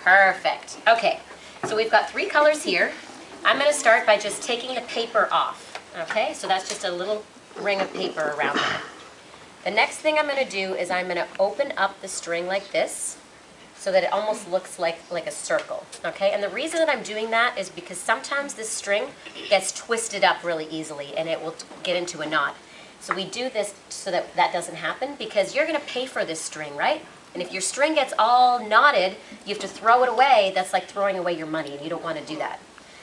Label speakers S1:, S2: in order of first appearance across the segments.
S1: Perfect. Okay, so we've got 3 colors here. I'm going to start by just taking the paper off. Okay, so that's just a little ring of paper around there. The next thing I'm going to do is I'm going to open up the string like this so that it almost looks like a circle. Okay, and the reason that I'm doing that is because sometimes this string gets twisted up really easily and it will get into a knot. So we do this so that that doesn't happen, because you're going to pay for this string, right? And if your string gets all knotted, you have to throw it away. That's like throwing away your money, and you don't want to do that.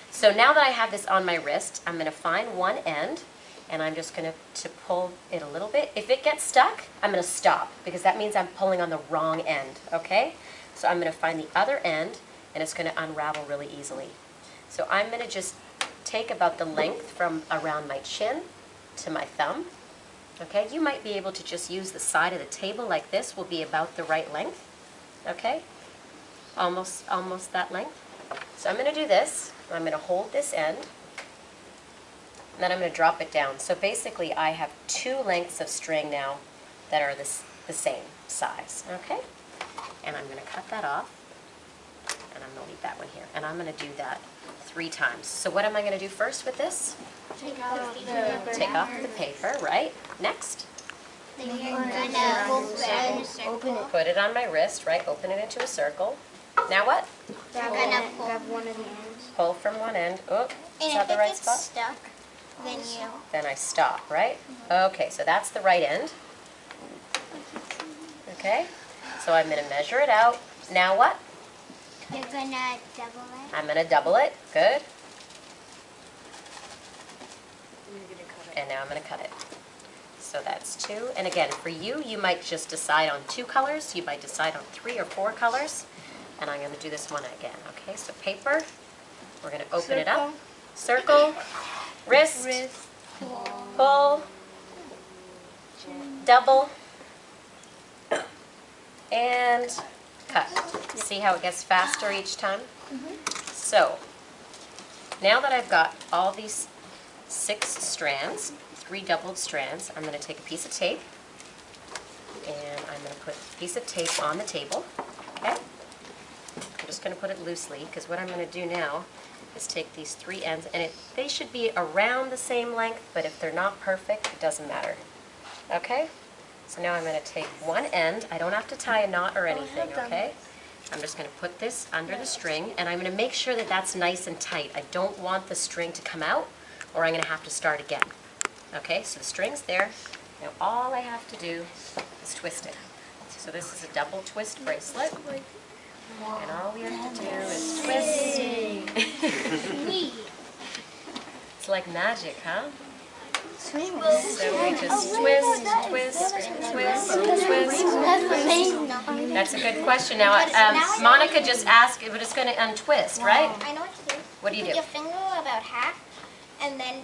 S1: So now that I have this on my wrist, I'm going to find one end, and I'm just going to pull it a little bit. If it gets stuck, I'm going to stop, because that means I'm pulling on the wrong end, okay? So I'm going to find the other end, and it's going to unravel really easily. So I'm going to just take about the length from around my chin to my thumb. Okay, you might be able to just use the side of the table like this, will be about the right length. Okay, almost that length. So I'm going to do this. I'm going to hold this end, and then I'm going to drop it down. So basically I have 2 lengths of string now that are the same size. Okay, and I'm going to cut that off, and I'm going to leave that one here. And I'm going to do that 3 times. So what am I going to do first with this?
S2: Take off the paper.
S1: Take off the paper, right? Next.
S2: Then you're gonna open it.
S1: Put it on my wrist, right? Open it into a circle. Now what?
S2: Grab one of the ends.
S1: Pull from one end. Oh, is
S2: And
S1: that
S2: if
S1: the
S2: it
S1: right
S2: gets
S1: spot?
S2: stuck, then you...
S1: Then I stop, right? Okay, so that's the right end. Okay, so I'm going to measure it out. Now what?
S2: You're gonna double it.
S1: I'm going to double it. Good. And now I'm going to cut it. So that's 2. And again, for you, you might just decide on 2 colors. You might decide on 3 or 4 colors. And I'm going to do this one again. Okay, so paper. We're going to open it up. Circle. Wrist. Pull. Double. And cut. See how it gets faster each time? So now that I've got all these 6 strands, 3 doubled strands, I'm going to take a piece of tape, and I'm going to put a piece of tape on the table. Okay? I'm just going to put it loosely, because what I'm going to do now is take these 3 ends, and they should be around the same length, but if they're not perfect, it doesn't matter. Okay? So now I'm going to take one end. I don't have to tie a knot or anything, okay? I'm just going to put this under the string, and I'm going to make sure that that's nice and tight. I don't want the string to come out, or I'm going to have to start again. Okay, so the string's there. Now all I have to do is twist it. So this is a double twist bracelet. And all we have to do is twist. It's like magic, huh? So we just twist, twist, twist, twist. That's a good question. Now, Monica just asked if it's going to untwist, right?
S2: I know what to do.
S1: What do you do?
S2: Put your finger about half, and then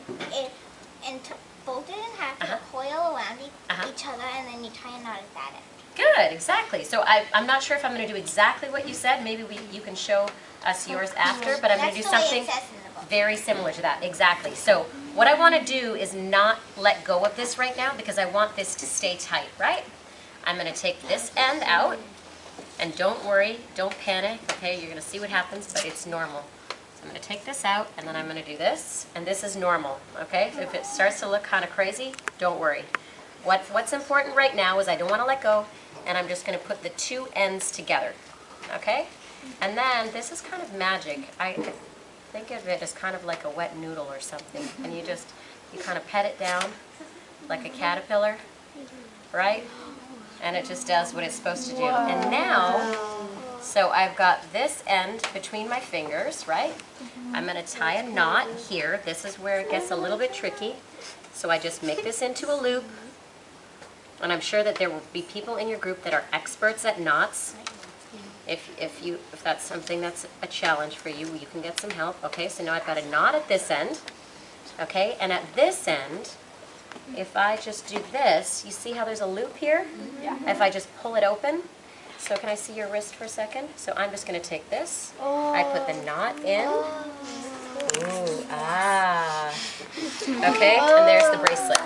S2: fold it in half, put a coil around each other, and then you tie a knot at that end.
S1: Good, exactly. So I'm not sure if I'm going to do exactly what you said. Maybe you can show us yours after, but I'm going to do something very similar to that. Exactly. So what I want to do is not let go of this right now, because I want this to stay tight, right? I'm going to take this end out, and don't worry, don't panic, okay? You're going to see what happens, but it's normal. So I'm going to take this out, and then I'm going to do this, and this is normal, okay? If it starts to look kind of crazy, don't worry. What's important right now is I don't want to let go, and I'm just going to put the 2 ends together, okay? And then this is kind of magic. I think of it as kind of like a wet noodle or something, and you kind of pet it down like a caterpillar, right? And it just does what it's supposed to do. And now, so I've got this end between my fingers, right? I'm going to tie a knot here. This is where it gets a little bit tricky. So I just make this into a loop. And I'm sure that there will be people in your group that are experts at knots. If that's something that's a challenge for you, you can get some help. Okay, so now I've got a knot at this end. Okay, and at this end, if I just do this, you see how there's a loop here? Yeah. If I just pull it open, so can I see your wrist for a second? So I'm just going to take this. I put the knot in. Ooh, ah. Okay, and there's the bracelet.